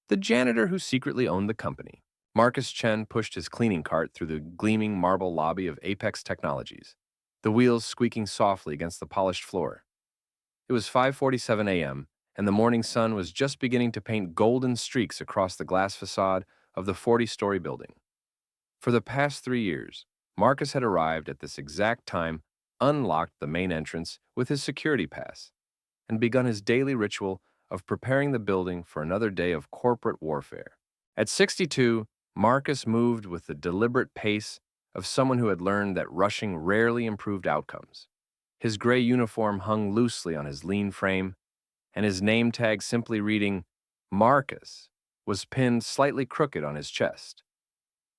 the janitor who secretly owned the company. Marcus Chen pushed his cleaning cart through the gleaming marble lobby of Apex Technologies, the wheels squeaking softly against the polished floor. It was 5:47 a.m., and the morning sun was just beginning to paint golden streaks across the glass facade of the 40-story building. For the past 3 years, Marcus had arrived at this exact time, unlocked the main entrance with his security pass, and begun his daily ritual of preparing the building for another day of corporate warfare. At 62, Marcus moved with the deliberate pace of someone who had learned that rushing rarely improved outcomes. His gray uniform hung loosely on his lean frame, and his name tag, simply reading Marcus, was pinned slightly crooked on his chest.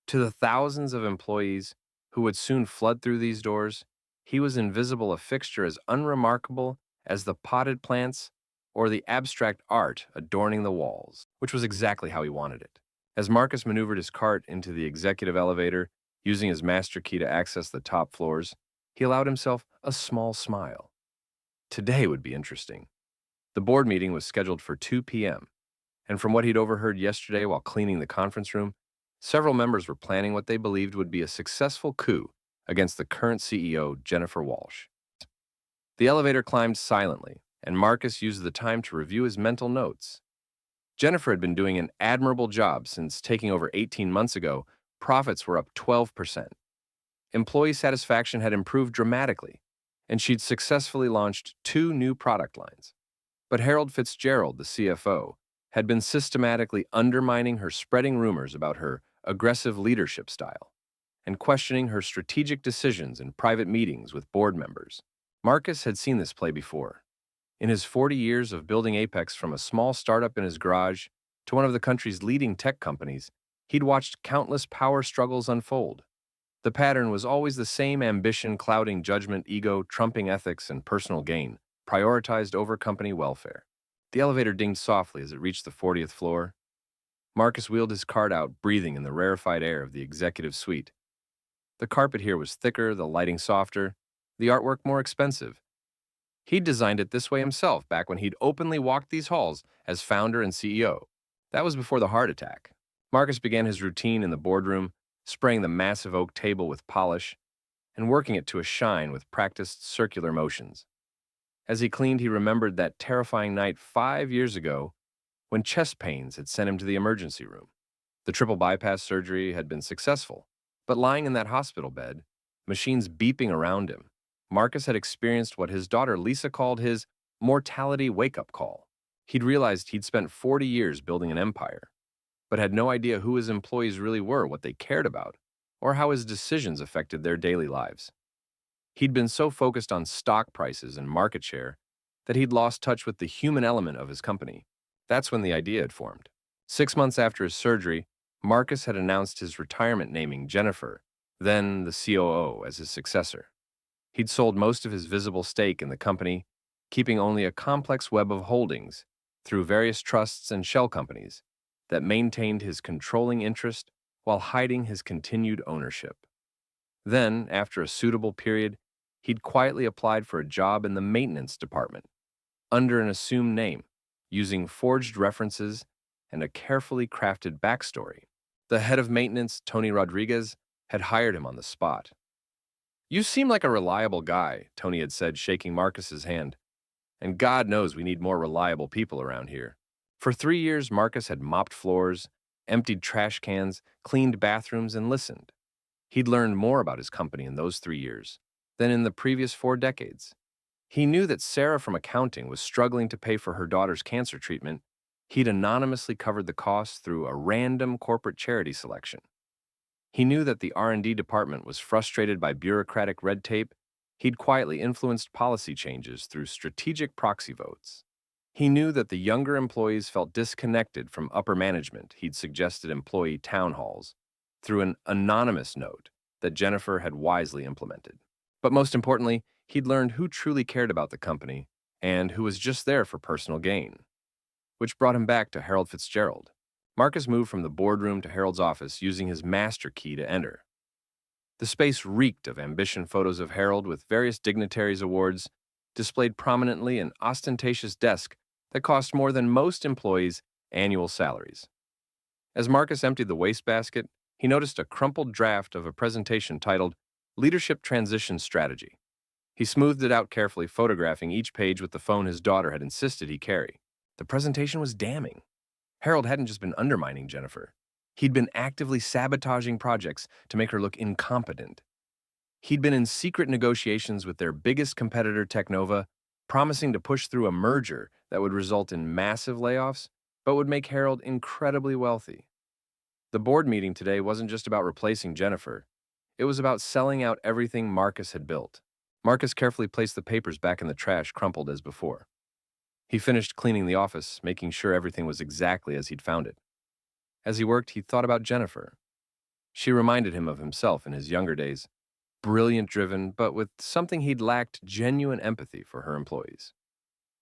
To the thousands of employees who would soon flood through these doors, he was invisible, a fixture as unremarkable as the potted plants or the abstract art adorning the walls, which was exactly how he wanted it. As Marcus maneuvered his cart into the executive elevator, using his master key to access the top floors, he allowed himself a small smile. Today would be interesting. The board meeting was scheduled for 2 p.m., and from what he'd overheard yesterday while cleaning the conference room, several members were planning what they believed would be a successful coup against the current CEO, Jennifer Walsh. The elevator climbed silently, and Marcus used the time to review his mental notes. Jennifer had been doing an admirable job since taking over 18 months ago. Profits were up 12%. Employee satisfaction had improved dramatically, and she'd successfully launched 2 new product lines. But Harold Fitzgerald, the CFO, had been systematically undermining her, spreading rumors about her aggressive leadership style and questioning her strategic decisions in private meetings with board members. Marcus had seen this play before. In his 40 years of building Apex from a small startup in his garage to one of the country's leading tech companies, he'd watched countless power struggles unfold. The pattern was always the same: ambition clouding judgment, ego trumping ethics, and personal gain prioritized over company welfare. The elevator dinged softly as it reached the 40th floor. Marcus wheeled his cart out, breathing in the rarefied air of the executive suite. The carpet here was thicker, the lighting softer, the artwork more expensive. He'd designed it this way himself back when he'd openly walked these halls as founder and CEO. That was before the heart attack. Marcus began his routine in the boardroom, spraying the massive oak table with polish and working it to a shine with practiced circular motions. As he cleaned, he remembered that terrifying night 5 years ago when chest pains had sent him to the emergency room. The triple bypass surgery had been successful, but lying in that hospital bed, machines beeping around him, Marcus had experienced what his daughter Lisa called his mortality wake-up call. He'd realized he'd spent 40 years building an empire, but had no idea who his employees really were, what they cared about, or how his decisions affected their daily lives. He'd been so focused on stock prices and market share that he'd lost touch with the human element of his company. That's when the idea had formed. 6 months after his surgery, Marcus had announced his retirement, naming Jennifer, then the COO, as his successor. He'd sold most of his visible stake in the company, keeping only a complex web of holdings through various trusts and shell companies that maintained his controlling interest while hiding his continued ownership. Then, after a suitable period, he'd quietly applied for a job in the maintenance department, under an assumed name, using forged references and a carefully crafted backstory. The head of maintenance, Tony Rodriguez, had hired him on the spot. "You seem like a reliable guy," Tony had said, shaking Marcus's hand. "And God knows we need more reliable people around here." For 3 years, Marcus had mopped floors, emptied trash cans, cleaned bathrooms, and listened. He'd learned more about his company in those 3 years than in the previous 4 decades. He knew that Sarah from accounting was struggling to pay for her daughter's cancer treatment. He'd anonymously covered the costs through a random corporate charity selection. He knew that the R&D department was frustrated by bureaucratic red tape. He'd quietly influenced policy changes through strategic proxy votes. He knew that the younger employees felt disconnected from upper management. He'd suggested employee town halls through an anonymous note that Jennifer had wisely implemented. But most importantly, he'd learned who truly cared about the company and who was just there for personal gain. Which brought him back to Harold Fitzgerald. Marcus moved from the boardroom to Harold's office using his master key to enter. The space reeked of ambition: photos of Harold with various dignitaries' awards displayed prominently, an ostentatious desk that cost more than most employees' annual salaries. As Marcus emptied the wastebasket, he noticed a crumpled draft of a presentation titled Leadership Transition Strategy. He smoothed it out carefully, photographing each page with the phone his daughter had insisted he carry. The presentation was damning. Harold hadn't just been undermining Jennifer. He'd been actively sabotaging projects to make her look incompetent. He'd been in secret negotiations with their biggest competitor, Technova, promising to push through a merger that would result in massive layoffs, but would make Harold incredibly wealthy. The board meeting today wasn't just about replacing Jennifer. It was about selling out everything Marcus had built. Marcus carefully placed the papers back in the trash, crumpled as before. He finished cleaning the office, making sure everything was exactly as he'd found it. As he worked, he thought about Jennifer. She reminded him of himself in his younger days, brilliant, driven, but with something he'd lacked: genuine empathy for her employees.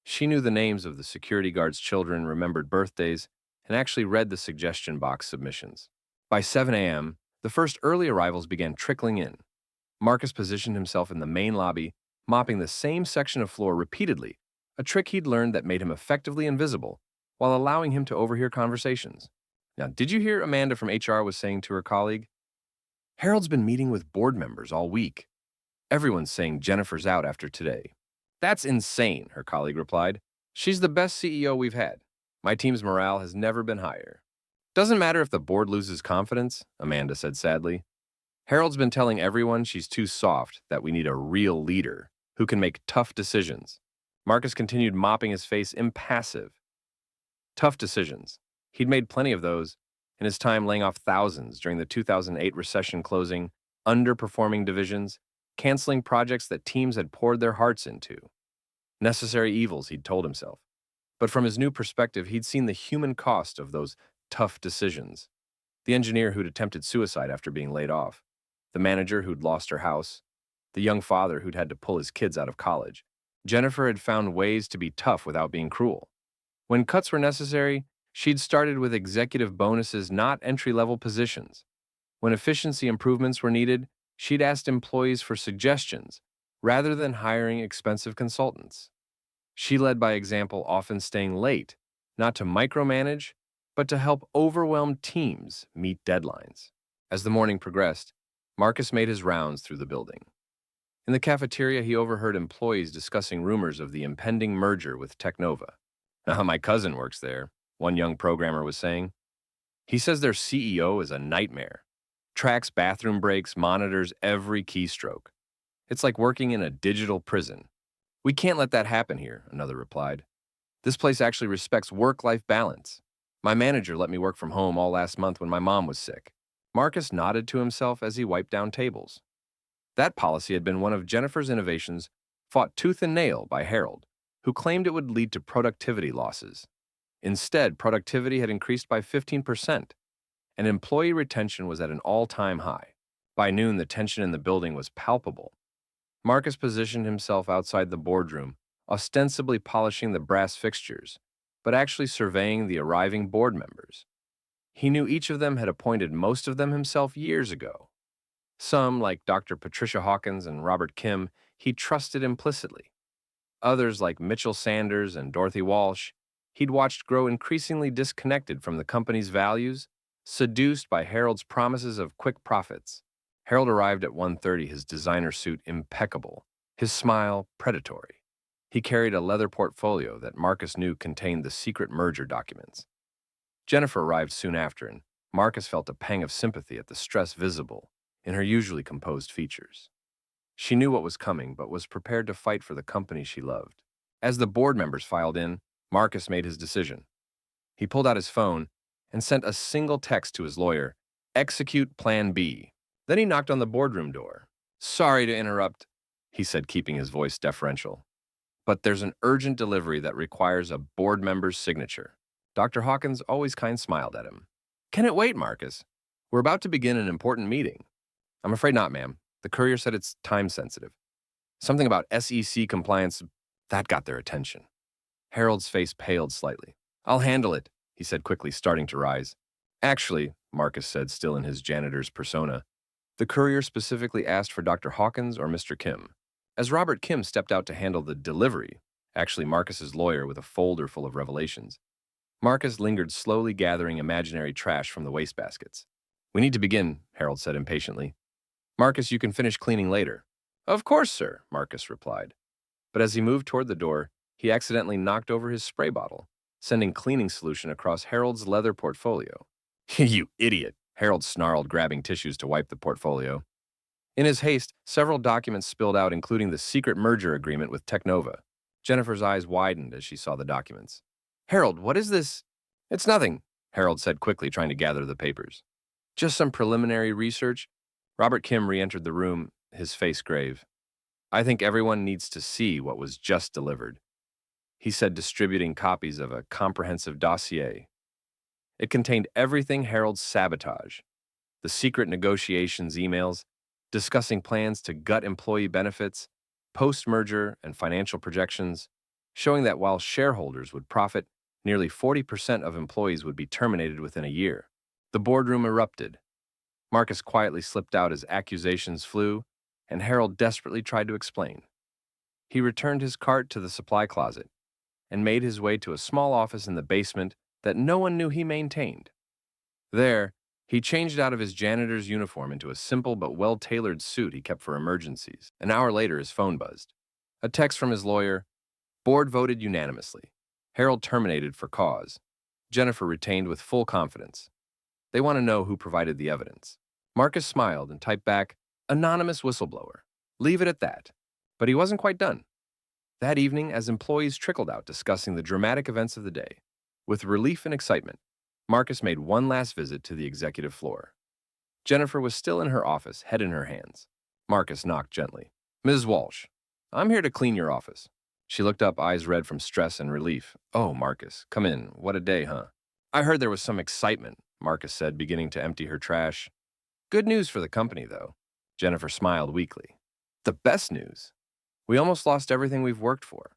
She knew the names of the security guards' children, remembered birthdays, and actually read the suggestion box submissions. By 7 a.m., the first early arrivals began trickling in. Marcus positioned himself in the main lobby, mopping the same section of floor repeatedly, a trick he'd learned that made him effectively invisible while allowing him to overhear conversations. Now, did you hear Amanda from HR was saying to her colleague? Harold's been meeting with board members all week. Everyone's saying Jennifer's out after today. That's insane, her colleague replied. She's the best CEO we've had. My team's morale has never been higher. Doesn't matter if the board loses confidence, Amanda said sadly. Harold's been telling everyone she's too soft, that we need a real leader who can make tough decisions. Marcus continued mopping his face, impassive. Tough decisions. He'd made plenty of those in his time, laying off thousands during the 2008 recession, closing underperforming divisions, canceling projects that teams had poured their hearts into. Necessary evils, he'd told himself. But from his new perspective, he'd seen the human cost of those tough decisions. The engineer who'd attempted suicide after being laid off, the manager who'd lost her house, the young father who'd had to pull his kids out of college. Jennifer had found ways to be tough without being cruel. When cuts were necessary, she'd started with executive bonuses, not entry-level positions. When efficiency improvements were needed, she'd asked employees for suggestions rather than hiring expensive consultants. She led by example, often staying late, not to micromanage, but to help overwhelmed teams meet deadlines. As the morning progressed, Marcus made his rounds through the building. In the cafeteria, he overheard employees discussing rumors of the impending merger with Technova. My cousin works there, one young programmer was saying. He says their CEO is a nightmare. Tracks bathroom breaks, monitors every keystroke. It's like working in a digital prison. We can't let that happen here, another replied. This place actually respects work-life balance. My manager let me work from home all last month when my mom was sick. Marcus nodded to himself as he wiped down tables. That policy had been one of Jennifer's innovations, fought tooth and nail by Harold, who claimed it would lead to productivity losses. Instead, productivity had increased by 15%, and employee retention was at an all-time high. By noon, the tension in the building was palpable. Marcus positioned himself outside the boardroom, ostensibly polishing the brass fixtures, but actually surveying the arriving board members. He knew each of them had appointed most of them himself years ago. Some, like Dr. Patricia Hawkins and Robert Kim, he trusted implicitly. Others, like Mitchell Sanders and Dorothy Walsh, he'd watched grow increasingly disconnected from the company's values, seduced by Harold's promises of quick profits. Harold arrived at 1:30, his designer suit impeccable, his smile predatory. He carried a leather portfolio that Marcus knew contained the secret merger documents. Jennifer arrived soon after, and Marcus felt a pang of sympathy at the stress visible in her usually composed features. She knew what was coming, but was prepared to fight for the company she loved. As the board members filed in, Marcus made his decision. He pulled out his phone and sent a single text to his lawyer: "Execute Plan B." Then he knocked on the boardroom door. "Sorry to interrupt," he said, keeping his voice deferential, "but there's an urgent delivery that requires a board member's signature." Dr. Hawkins, always kind, smiled at him. "Can it wait, Marcus? We're about to begin an important meeting." "I'm afraid not, ma'am. The courier said it's time-sensitive. Something about SEC compliance, that got their attention." Harold's face paled slightly. "I'll handle it," he said quickly, starting to rise. "Actually," Marcus said, still in his janitor's persona, "the courier specifically asked for Dr. Hawkins or Mr. Kim." As Robert Kim stepped out to handle the delivery, actually Marcus's lawyer with a folder full of revelations, Marcus lingered, slowly gathering imaginary trash from the wastebaskets. We need to begin, Harold said impatiently. Marcus, you can finish cleaning later. Of course, sir, Marcus replied. But as he moved toward the door, he accidentally knocked over his spray bottle, sending cleaning solution across Harold's leather portfolio. You idiot, Harold snarled, grabbing tissues to wipe the portfolio. In his haste, several documents spilled out, including the secret merger agreement with Technova. Jennifer's eyes widened as she saw the documents. Harold, what is this? It's nothing, Harold said quickly, trying to gather the papers. Just some preliminary research. Robert Kim re-entered the room, his face grave. I think everyone needs to see what was just delivered, he said, distributing copies of a comprehensive dossier. It contained everything Harold's sabotage, the secret negotiations emails, discussing plans to gut employee benefits, post-merger and financial projections, showing that while shareholders would profit, nearly 40% of employees would be terminated within a year. The boardroom erupted. Marcus quietly slipped out as accusations flew, and Harold desperately tried to explain. He returned his cart to the supply closet and made his way to a small office in the basement that no one knew he maintained. There, he changed out of his janitor's uniform into a simple but well-tailored suit he kept for emergencies. An hour later, his phone buzzed. A text from his lawyer. Board voted unanimously. Harold terminated for cause. Jennifer retained with full confidence. They want to know who provided the evidence. Marcus smiled and typed back, anonymous whistleblower. Leave it at that. But he wasn't quite done. That evening, as employees trickled out discussing the dramatic events of the day, with relief and excitement, Marcus made one last visit to the executive floor. Jennifer was still in her office, head in her hands. Marcus knocked gently. Ms. Walsh, I'm here to clean your office. She looked up, eyes red from stress and relief. Oh, Marcus, come in. What a day, huh? I heard there was some excitement, Marcus said, beginning to empty her trash. Good news for the company, though. Jennifer smiled weakly. The best news. We almost lost everything we've worked for.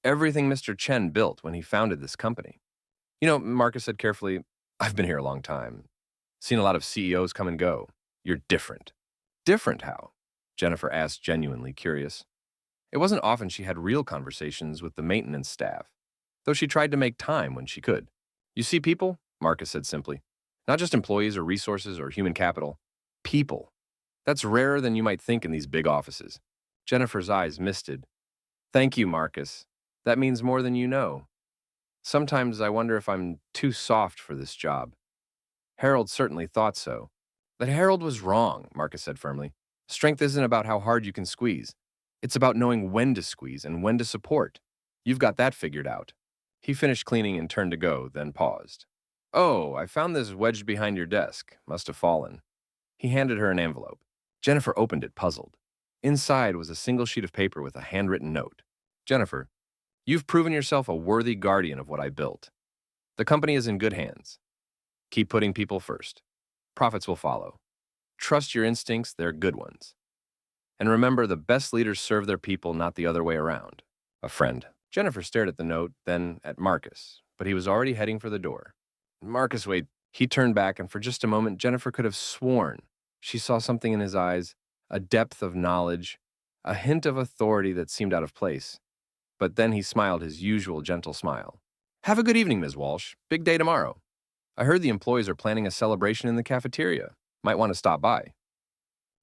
Everything Mr. Chen built when he founded this company. You know, Marcus said carefully, I've been here a long time. Seen a lot of CEOs come and go. You're different. Different how? Jennifer asked, genuinely curious. It wasn't often she had real conversations with the maintenance staff, though she tried to make time when she could. You see people, Marcus said simply. Not just employees or resources or human capital. People. That's rarer than you might think in these big offices. Jennifer's eyes misted. Thank you, Marcus. That means more than you know. Sometimes I wonder if I'm too soft for this job. Harold certainly thought so. But Harold was wrong, Marcus said firmly. Strength isn't about how hard you can squeeze. It's about knowing when to squeeze and when to support. You've got that figured out. He finished cleaning and turned to go, then paused. Oh, I found this wedged behind your desk. Must have fallen. He handed her an envelope. Jennifer opened it, puzzled. Inside was a single sheet of paper with a handwritten note. Jennifer, you've proven yourself a worthy guardian of what I built. The company is in good hands. Keep putting people first. Profits will follow. Trust your instincts, they're good ones. And remember, the best leaders serve their people, not the other way around. A friend. Jennifer stared at the note, then at Marcus, but he was already heading for the door. Marcus, wait. He turned back, and for just a moment, Jennifer could have sworn she saw something in his eyes, a depth of knowledge, a hint of authority that seemed out of place. But then he smiled his usual gentle smile. Have a good evening, Ms. Walsh. Big day tomorrow. I heard the employees are planning a celebration in the cafeteria. Might want to stop by.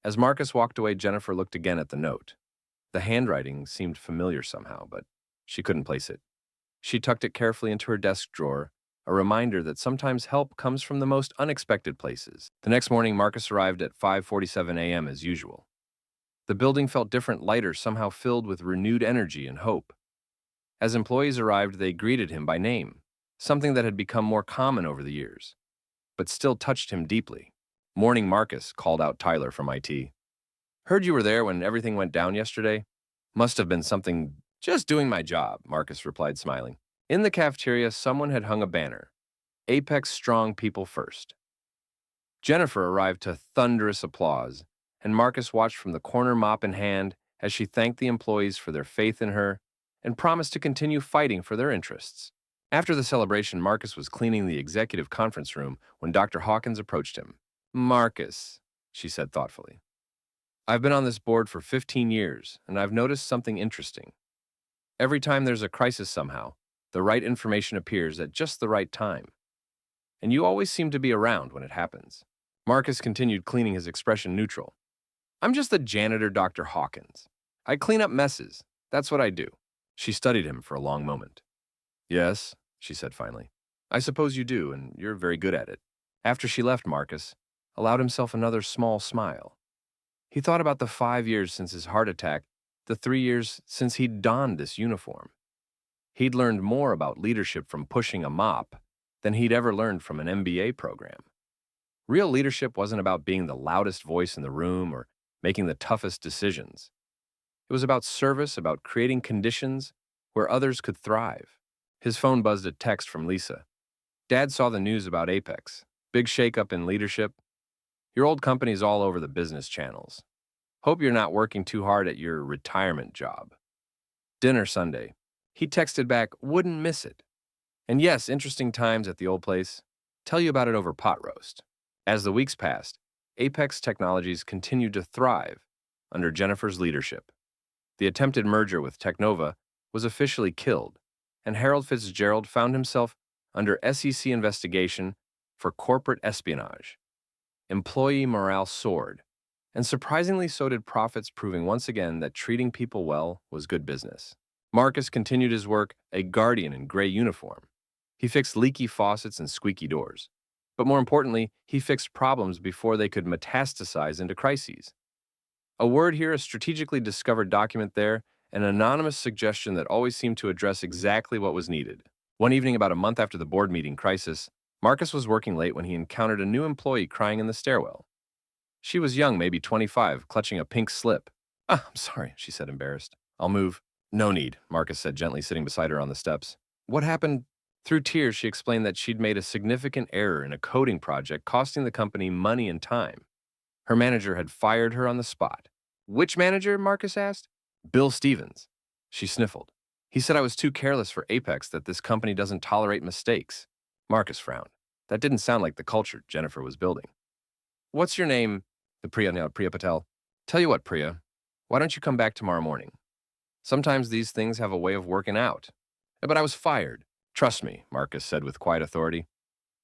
As Marcus walked away, Jennifer looked again at the note. The handwriting seemed familiar somehow, but she couldn't place it. She tucked it carefully into her desk drawer, a reminder that sometimes help comes from the most unexpected places. The next morning, Marcus arrived at 5:47 a.m. as usual. The building felt different, lighter, somehow filled with renewed energy and hope. As employees arrived, they greeted him by name, something that had become more common over the years, but still touched him deeply. Morning, Marcus, called out Tyler from IT. Heard you were there when everything went down yesterday. Must have been something. Just doing my job, Marcus replied, smiling. In the cafeteria, someone had hung a banner. Apex Strong People First. Jennifer arrived to thunderous applause, and Marcus watched from the corner, mop in hand, as she thanked the employees for their faith in her and promised to continue fighting for their interests. After the celebration, Marcus was cleaning the executive conference room when Dr. Hawkins approached him. Marcus, she said thoughtfully, I've been on this board for 15 years, and I've noticed something interesting. Every time there's a crisis somehow, The right information appears at just the right time, and you always seem to be around when it happens. Marcus continued cleaning, his expression neutral. I'm just the janitor, Dr. Hawkins. I clean up messes. That's what I do. She studied him for a long moment. Yes, she said finally. I suppose you do, and you're very good at it. After she left, Marcus allowed himself another small smile. He thought about the 5 years since his heart attack, the 3 years since he'd donned this uniform. He'd learned more about leadership from pushing a mop than he'd ever learned from an MBA program. Real leadership wasn't about being the loudest voice in the room or making the toughest decisions. It was about service, about creating conditions where others could thrive. His phone buzzed a text from Lisa. Dad saw the news about Apex. Big shakeup in leadership. Your old company's all over the business channels. Hope you're not working too hard at your retirement job. Dinner Sunday. He texted back, wouldn't miss it. And yes, interesting times at the old place. Tell you about it over pot roast. As the weeks passed, Apex Technologies continued to thrive under Jennifer's leadership. The attempted merger with Technova was officially killed, and Harold Fitzgerald found himself under SEC investigation for corporate espionage. Employee morale soared, and surprisingly so did profits, proving once again that treating people well was good business. Marcus continued his work, a guardian in gray uniform. He fixed leaky faucets and squeaky doors. But more importantly, he fixed problems before they could metastasize into crises. A word here, a strategically discovered document there, an anonymous suggestion that always seemed to address exactly what was needed. One evening, about a month after the board meeting crisis, Marcus was working late when he encountered a new employee crying in the stairwell. She was young, maybe 25, clutching a pink slip. Ah, I'm sorry, she said, embarrassed. I'll move. No need, Marcus said gently, sitting beside her on the steps. What happened? Through tears, she explained that she'd made a significant error in a coding project, costing the company money and time. Her manager had fired her on the spot. Which manager? Marcus asked. Bill Stevens. She sniffled. He said I was too careless for Apex, that this company doesn't tolerate mistakes. Marcus frowned. That didn't sound like the culture Jennifer was building. What's your name? Priya Patel. Tell you what, Priya, why don't you come back tomorrow morning? Sometimes these things have a way of working out. But I was fired. Trust me, Marcus said with quiet authority.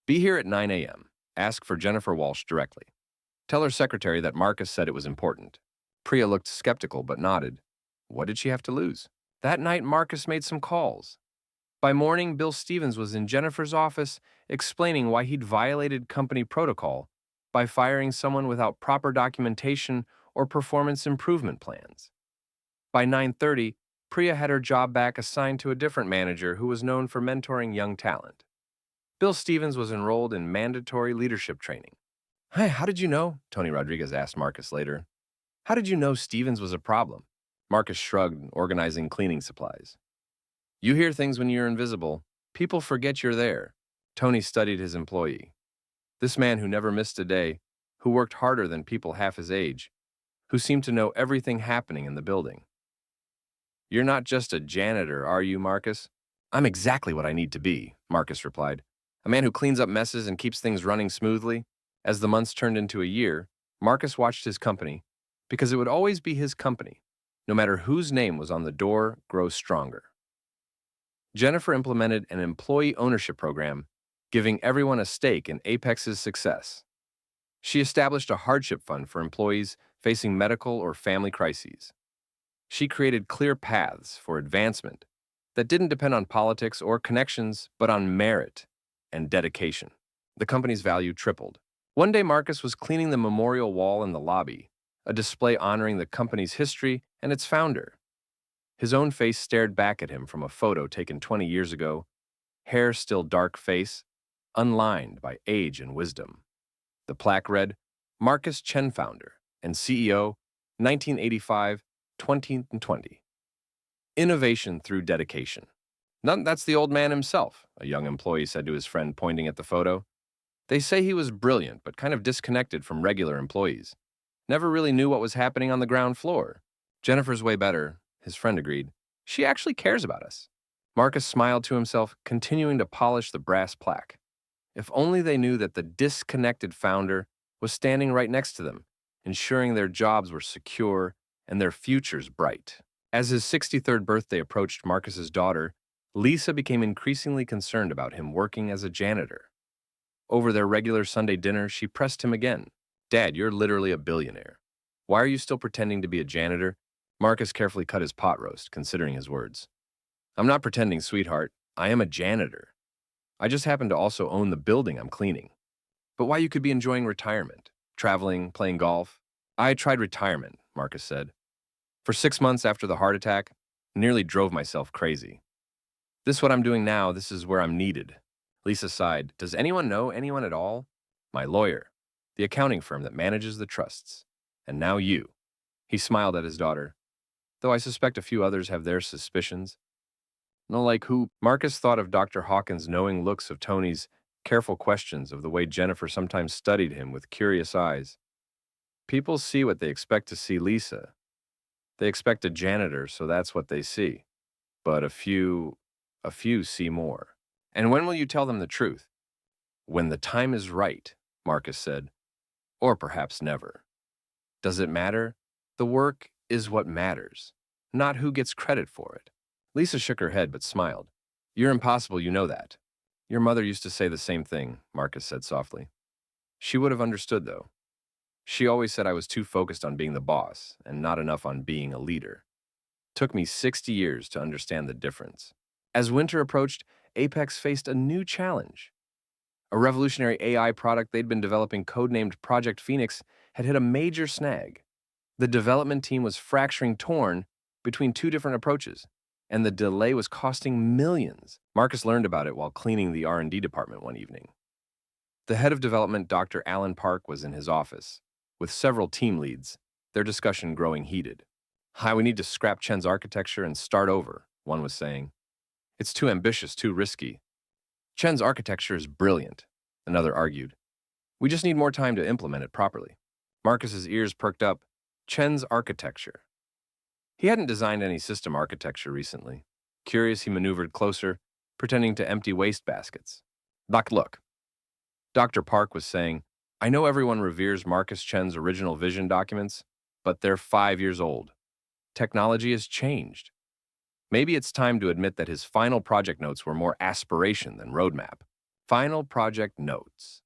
Be here at 9 a.m. Ask for Jennifer Walsh directly. Tell her secretary that Marcus said it was important. Priya looked skeptical but nodded. What did she have to lose? That night, Marcus made some calls. By morning, Bill Stevens was in Jennifer's office explaining why he'd violated company protocol by firing someone without proper documentation or performance improvement plans. By 9:30, Priya had her job back, assigned to a different manager who was known for mentoring young talent. Bill Stevens was enrolled in mandatory leadership training. Hey, how did you know? Tony Rodriguez asked Marcus later. How did you know Stevens was a problem? Marcus shrugged, organizing cleaning supplies. You hear things when you're invisible. People forget you're there. Tony studied his employee. This man who never missed a day, who worked harder than people half his age, who seemed to know everything happening in the building. You're not just a janitor, are you, Marcus? I'm exactly what I need to be, Marcus replied. A man who cleans up messes and keeps things running smoothly. As the months turned into a year, Marcus watched his company, because it would always be his company, no matter whose name was on the door, grow stronger. Jennifer implemented an employee ownership program, giving everyone a stake in Apex's success. She established a hardship fund for employees facing medical or family crises. She created clear paths for advancement that didn't depend on politics or connections, but on merit and dedication. The company's value tripled. One day, Marcus was cleaning the memorial wall in the lobby, a display honoring the company's history and its founder. His own face stared back at him from a photo taken 20 years ago, hair still dark face, unlined by age and wisdom. The plaque read, Marcus Chen, founder and CEO, 1985, 2020. Innovation through dedication. That's the old man himself, a young employee said to his friend, pointing at the photo. They say he was brilliant, but kind of disconnected from regular employees. Never really knew what was happening on the ground floor. Jennifer's way better, his friend agreed. She actually cares about us. Marcus smiled to himself, continuing to polish the brass plaque. If only they knew that the disconnected founder was standing right next to them, ensuring their jobs were secure and their futures bright. As his 63rd birthday approached, Marcus's daughter, Lisa became increasingly concerned about him working as a janitor. Over their regular Sunday dinner, she pressed him again. Dad, you're literally a billionaire. Why are you still pretending to be a janitor? Marcus carefully cut his pot roast, considering his words. I'm not pretending, sweetheart. I am a janitor. I just happen to also own the building I'm cleaning. But why you could be enjoying retirement, traveling, playing golf? I tried retirement, Marcus said. For 6 months after the heart attack, nearly drove myself crazy. This is what I'm doing now. This is where I'm needed. Lisa sighed. Does anyone know anyone at all? My lawyer, the accounting firm that manages the trusts. And now you. He smiled at his daughter. Though I suspect a few others have their suspicions. No, like who? Marcus thought of Dr. Hawkins' knowing looks, of Tony's careful questions, of the way Jennifer sometimes studied him with curious eyes. People see what they expect to see, Lisa. They expect a janitor, so that's what they see. But a few see more. And when will you tell them the truth? When the time is right, Marcus said. Or perhaps never. Does it matter? The work is what matters, not who gets credit for it. Lisa shook her head but smiled. You're impossible, you know that. Your mother used to say the same thing, Marcus said softly. She would have understood, though. She always said I was too focused on being the boss and not enough on being a leader. Took me 60 years to understand the difference. As winter approached, Apex faced a new challenge. A revolutionary AI product they'd been developing, codenamed Project Phoenix, had hit a major snag. The development team was fracturing, torn between two different approaches, and the delay was costing millions. Marcus learned about it while cleaning the R&D department one evening. The head of development, Dr. Alan Park, was in his office, with several team leads, their discussion growing heated. Hi, we need to scrap Chen's architecture and start over, one was saying. It's too ambitious, too risky. Chen's architecture is brilliant, another argued. We just need more time to implement it properly. Marcus's ears perked up. Chen's architecture. He hadn't designed any system architecture recently. Curious, he maneuvered closer, pretending to empty waste baskets. Look. Dr. Park was saying, I know everyone reveres Marcus Chen's original vision documents, but they're 5 years old. Technology has changed. Maybe it's time to admit that his final project notes were more aspiration than roadmap. Final project notes.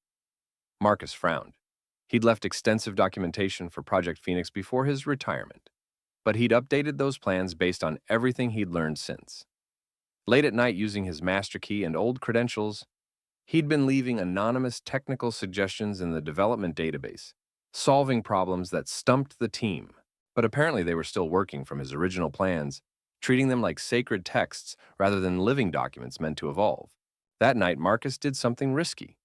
Marcus frowned. He'd left extensive documentation for Project Phoenix before his retirement, but he'd updated those plans based on everything he'd learned since. Late at night, using his master key and old credentials, he'd been leaving anonymous technical suggestions in the development database, solving problems that stumped the team. But apparently they were still working from his original plans, treating them like sacred texts rather than living documents meant to evolve. That night, Marcus did something risky.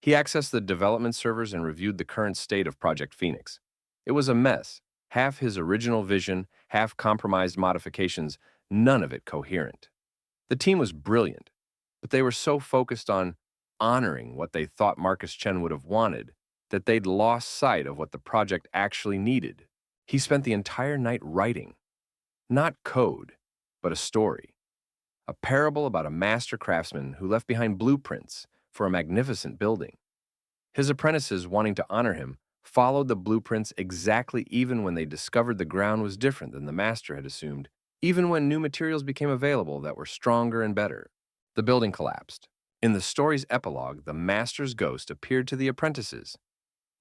He accessed the development servers and reviewed the current state of Project Phoenix. It was a mess, half his original vision, half compromised modifications, none of it coherent. The team was brilliant, but they were so focused on honoring what they thought Marcus Chen would have wanted that they'd lost sight of what the project actually needed. He spent the entire night writing. Not code, but a story. A parable about a master craftsman who left behind blueprints for a magnificent building. His apprentices, wanting to honor him, followed the blueprints exactly, even when they discovered the ground was different than the master had assumed, even when new materials became available that were stronger and better. The building collapsed. In the story's epilogue, the master's ghost appeared to the apprentices.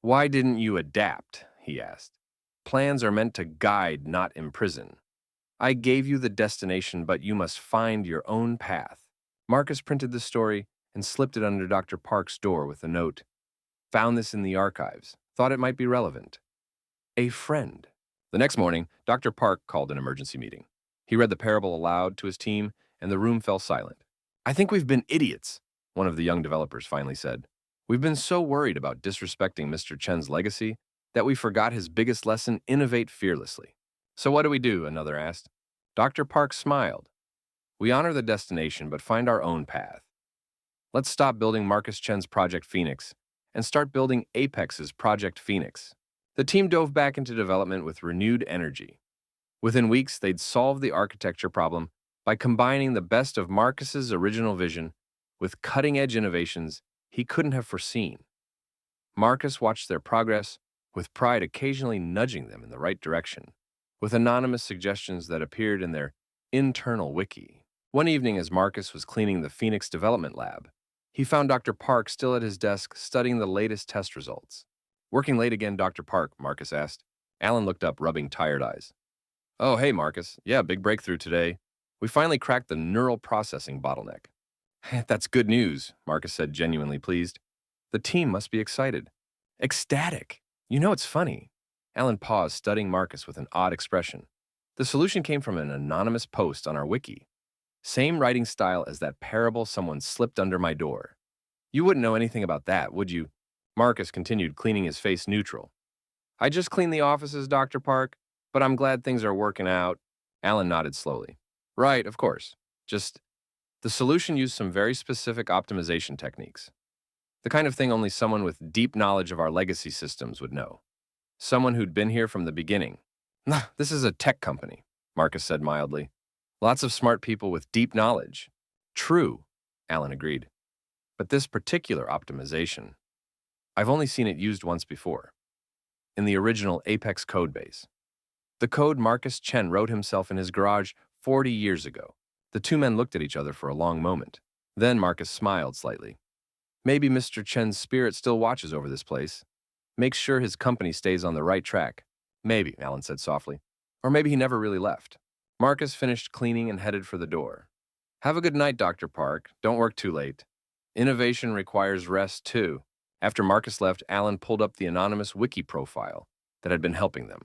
Why didn't you adapt? He asked. Plans are meant to guide, not imprison. I gave you the destination, but you must find your own path. Marcus printed the story and slipped it under Dr. Park's door with a note. Found this in the archives. Thought it might be relevant. A friend. The next morning, Dr. Park called an emergency meeting. He read the parable aloud to his team, and the room fell silent. I think we've been idiots, one of the young developers finally said. We've been so worried about disrespecting Mr. Chen's legacy that we forgot his biggest lesson: innovate fearlessly. So what do we do? Another asked. Dr. Park smiled. We honor the destination, but find our own path. Let's stop building Marcus Chen's Project Phoenix and start building Apex's Project Phoenix. The team dove back into development with renewed energy. Within weeks, they'd solved the architecture problem by combining the best of Marcus's original vision with cutting-edge innovations he couldn't have foreseen. Marcus watched their progress with pride, occasionally nudging them in the right direction, with anonymous suggestions that appeared in their internal wiki. One evening, as Marcus was cleaning the Phoenix Development Lab, he found Dr. Park still at his desk studying the latest test results. Working late again, Dr. Park, Marcus asked. Alan looked up, rubbing tired eyes. Oh, hey, Marcus. Yeah, big breakthrough today. We finally cracked the neural processing bottleneck. That's good news, Marcus said, genuinely pleased. The team must be excited. Ecstatic. You know it's funny. Alan paused, studying Marcus with an odd expression. The solution came from an anonymous post on our wiki. Same writing style as that parable someone slipped under my door. You wouldn't know anything about that, would you? Marcus continued, cleaning his face neutral. I just cleaned the offices, Dr. Park, but I'm glad things are working out. Alan nodded slowly. Right, of course. Just the solution used some very specific optimization techniques. The kind of thing only someone with deep knowledge of our legacy systems would know. Someone who'd been here from the beginning. Nah, this is a tech company, Marcus said mildly. Lots of smart people with deep knowledge. True, Alan agreed. But this particular optimization, I've only seen it used once before. In the original Apex codebase. The code Marcus Chen wrote himself in his garage 40 years ago. The two men looked at each other for a long moment. Then Marcus smiled slightly. Maybe Mr. Chen's spirit still watches over this place. Makes sure his company stays on the right track. Maybe, Alan said softly. Or maybe he never really left. Marcus finished cleaning and headed for the door. Have a good night, Dr. Park. Don't work too late. Innovation requires rest, too. After Marcus left, Alan pulled up the anonymous wiki profile that had been helping them.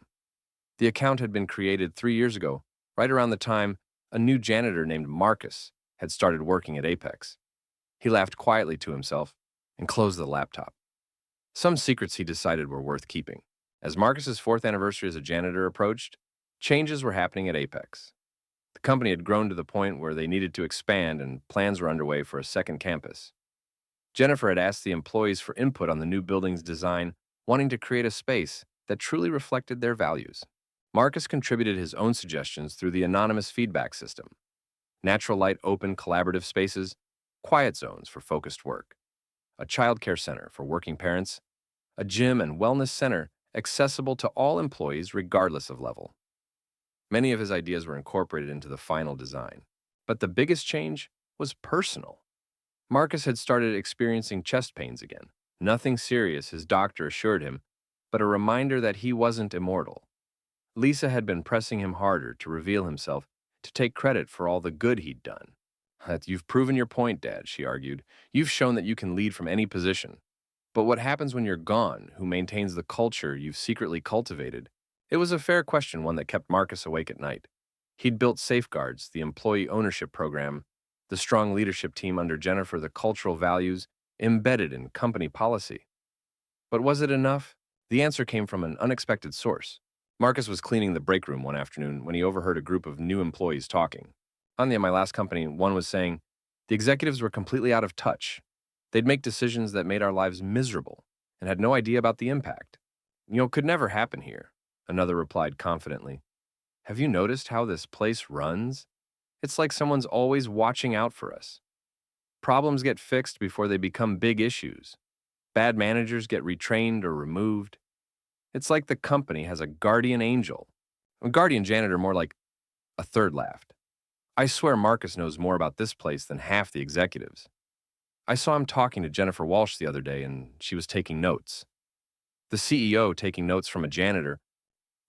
The account had been created 3 years ago, right around the time a new janitor named Marcus had started working at Apex. He laughed quietly to himself and closed the laptop. Some secrets he decided were worth keeping. As Marcus's 4th anniversary as a janitor approached, changes were happening at Apex. The company had grown to the point where they needed to expand, and plans were underway for a second campus. Jennifer had asked the employees for input on the new building's design, wanting to create a space that truly reflected their values. Marcus contributed his own suggestions through the anonymous feedback system. Natural light open collaborative spaces, quiet zones for focused work, a childcare center for working parents, a gym and wellness center accessible to all employees regardless of level. Many of his ideas were incorporated into the final design, but the biggest change was personal. Marcus had started experiencing chest pains again. Nothing serious, his doctor assured him, but a reminder that he wasn't immortal. Lisa had been pressing him harder to reveal himself, to take credit for all the good he'd done. You've proven your point, Dad, she argued. You've shown that you can lead from any position. But what happens when you're gone? Who maintains the culture you've secretly cultivated? It was a fair question, one that kept Marcus awake at night. He'd built safeguards, the employee ownership program, the strong leadership team under Jennifer, the cultural values embedded in company policy. But was it enough? The answer came from an unexpected source. Marcus was cleaning the break room one afternoon when he overheard a group of new employees talking. On my last company, one was saying, the executives were completely out of touch. They'd make decisions that made our lives miserable and had no idea about the impact. Could never happen here, another replied confidently. Have you noticed how this place runs? It's like someone's always watching out for us. Problems get fixed before they become big issues. Bad managers get retrained or removed. It's like the company has a guardian angel. A guardian janitor, more like. A third laughed. I swear Marcus knows more about this place than half the executives. I saw him talking to Jennifer Walsh the other day, and she was taking notes. The CEO taking notes from a janitor.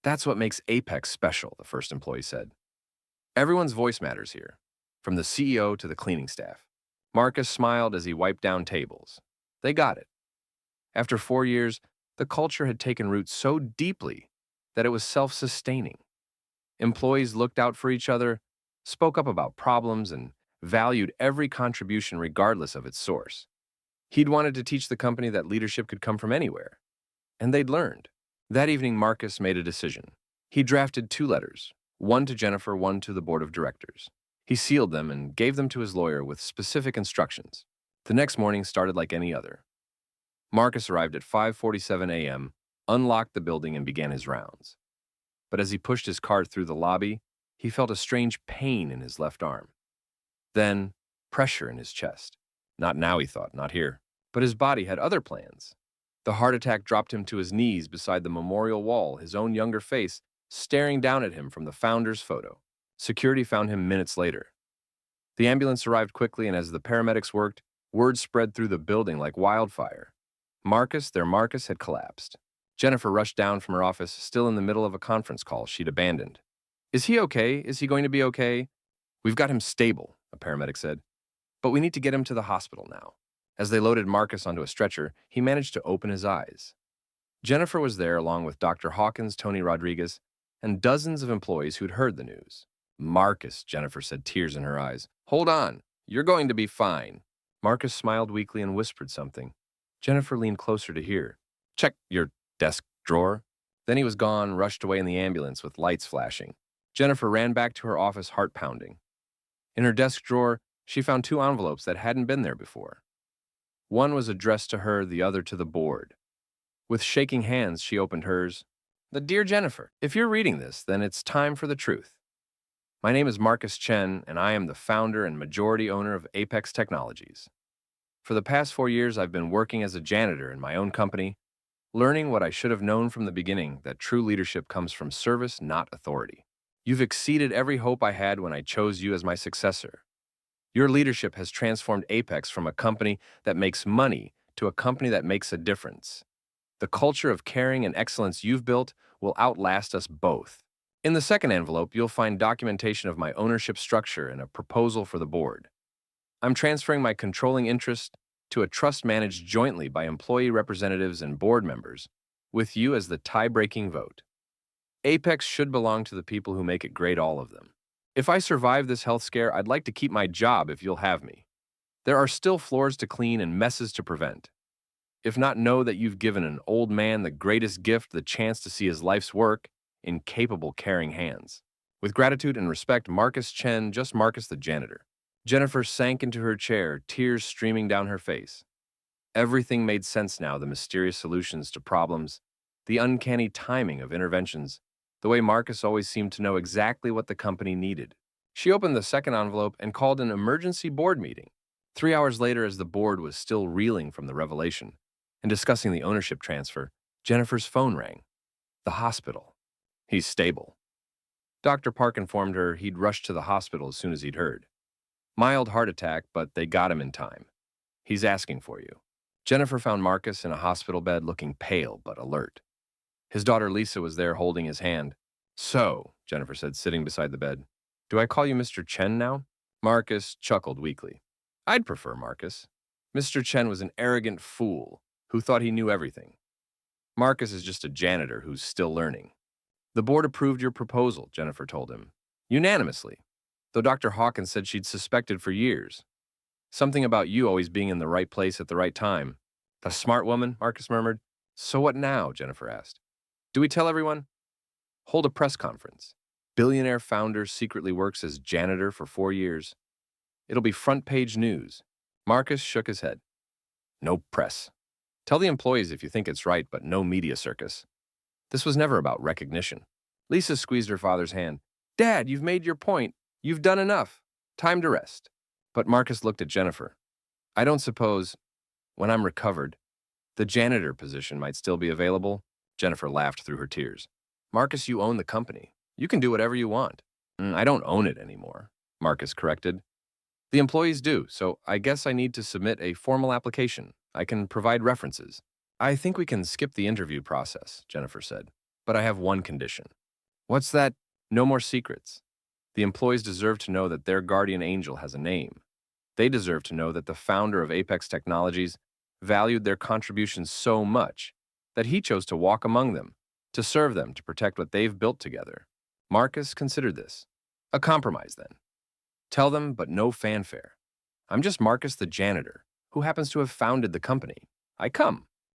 That's what makes Apex special, the first employee said. Everyone's voice matters here, from the CEO to the cleaning staff. Marcus smiled as he wiped down tables. They got it. After 4 years, the culture had taken root so deeply that it was self-sustaining. Employees looked out for each other, spoke up about problems, and valued every contribution regardless of its source. He'd wanted to teach the company that leadership could come from anywhere, and they'd learned. That evening, Marcus made a decision. He drafted 2 letters, one to Jennifer, one to the board of directors. He sealed them and gave them to his lawyer with specific instructions. The next morning started like any other. Marcus arrived at 5:47 a.m., unlocked the building, and began his rounds. But as he pushed his cart through the lobby, he felt a strange pain in his left arm. Then, pressure in his chest. Not now, he thought, not here. But his body had other plans. The heart attack dropped him to his knees beside the memorial wall, his own younger face staring down at him from the founder's photo. Security found him minutes later. The ambulance arrived quickly, and as the paramedics worked, word spread through the building like wildfire. Their Marcus, had collapsed. Jennifer rushed down from her office, still in the middle of a conference call she'd abandoned. Is he okay? Is he going to be okay? We've got him stable, a paramedic said. But we need to get him to the hospital now. As they loaded Marcus onto a stretcher, he managed to open his eyes. Jennifer was there along with Dr. Hawkins, Tony Rodriguez, and dozens of employees who'd heard the news. Marcus, Jennifer said, tears in her eyes. Hold on. You're going to be fine. Marcus smiled weakly and whispered something. Jennifer leaned closer to hear. Check your desk drawer. Then he was gone, rushed away in the ambulance with lights flashing. Jennifer ran back to her office, heart pounding. In her desk drawer, she found 2 envelopes that hadn't been there before. One was addressed to her, the other to the board. With shaking hands, she opened hers. The Dear Jennifer, if you're reading this, then it's time for the truth. My name is Marcus Chen, and I am the founder and majority owner of Apex Technologies. For the past 4 years, I've been working as a janitor in my own company, learning what I should have known from the beginning, that true leadership comes from service, not authority. You've exceeded every hope I had when I chose you as my successor. Your leadership has transformed Apex from a company that makes money to a company that makes a difference. The culture of caring and excellence you've built will outlast us both. In the second envelope, you'll find documentation of my ownership structure and a proposal for the board. I'm transferring my controlling interest to a trust managed jointly by employee representatives and board members, with you as the tie-breaking vote. Apex should belong to the people who make it great, all of them. If I survive this health scare, I'd like to keep my job if you'll have me. There are still floors to clean and messes to prevent. If not, know that you've given an old man the greatest gift, the chance to see his life's work in capable, caring hands. With gratitude and respect, Marcus Chen, just Marcus the janitor. Jennifer sank into her chair, tears streaming down her face. Everything made sense now, the mysterious solutions to problems, the uncanny timing of interventions, the way Marcus always seemed to know exactly what the company needed. She opened the second envelope and called an emergency board meeting. 3 hours later, as the board was still reeling from the revelation and discussing the ownership transfer, Jennifer's phone rang. The hospital. He's stable. Dr. Park informed her he'd rushed to the hospital as soon as he'd heard. Mild heart attack, but they got him in time. He's asking for you. Jennifer found Marcus in a hospital bed, looking pale but alert. His daughter Lisa was there holding his hand. So, Jennifer said, sitting beside the bed, do I call you Mr. Chen now? Marcus chuckled weakly. I'd prefer Marcus. Mr. Chen was an arrogant fool who thought he knew everything. Marcus is just a janitor who's still learning. The board approved your proposal, Jennifer told him. Unanimously. Though Dr. Hawkins said she'd suspected for years. Something about you always being in the right place at the right time. A smart woman, Marcus murmured. So what now? Jennifer asked. Do we tell everyone? Hold a press conference. Billionaire founder secretly works as janitor for 4 years. It'll be front-page news. Marcus shook his head. No press. Tell the employees if you think it's right, but no media circus. This was never about recognition. Lisa squeezed her father's hand. Dad, you've made your point. You've done enough. Time to rest. But Marcus looked at Jennifer. I don't suppose, when I'm recovered, the janitor position might still be available? Jennifer laughed through her tears. Marcus, you own the company. You can do whatever you want. I don't own it anymore, Marcus corrected. The employees do, so I guess I need to submit a formal application. I can provide references. I think we can skip the interview process, Jennifer said. But I have one condition. What's that? No more secrets. The employees deserve to know that their guardian angel has a name. They deserve to know that the founder of Apex Technologies valued their contributions so much that he chose to walk among them, to serve them, to protect what they've built together. Marcus considered this. A compromise, then. Tell them, but no fanfare. I'm just Marcus the janitor, who happens to have founded the company. I come.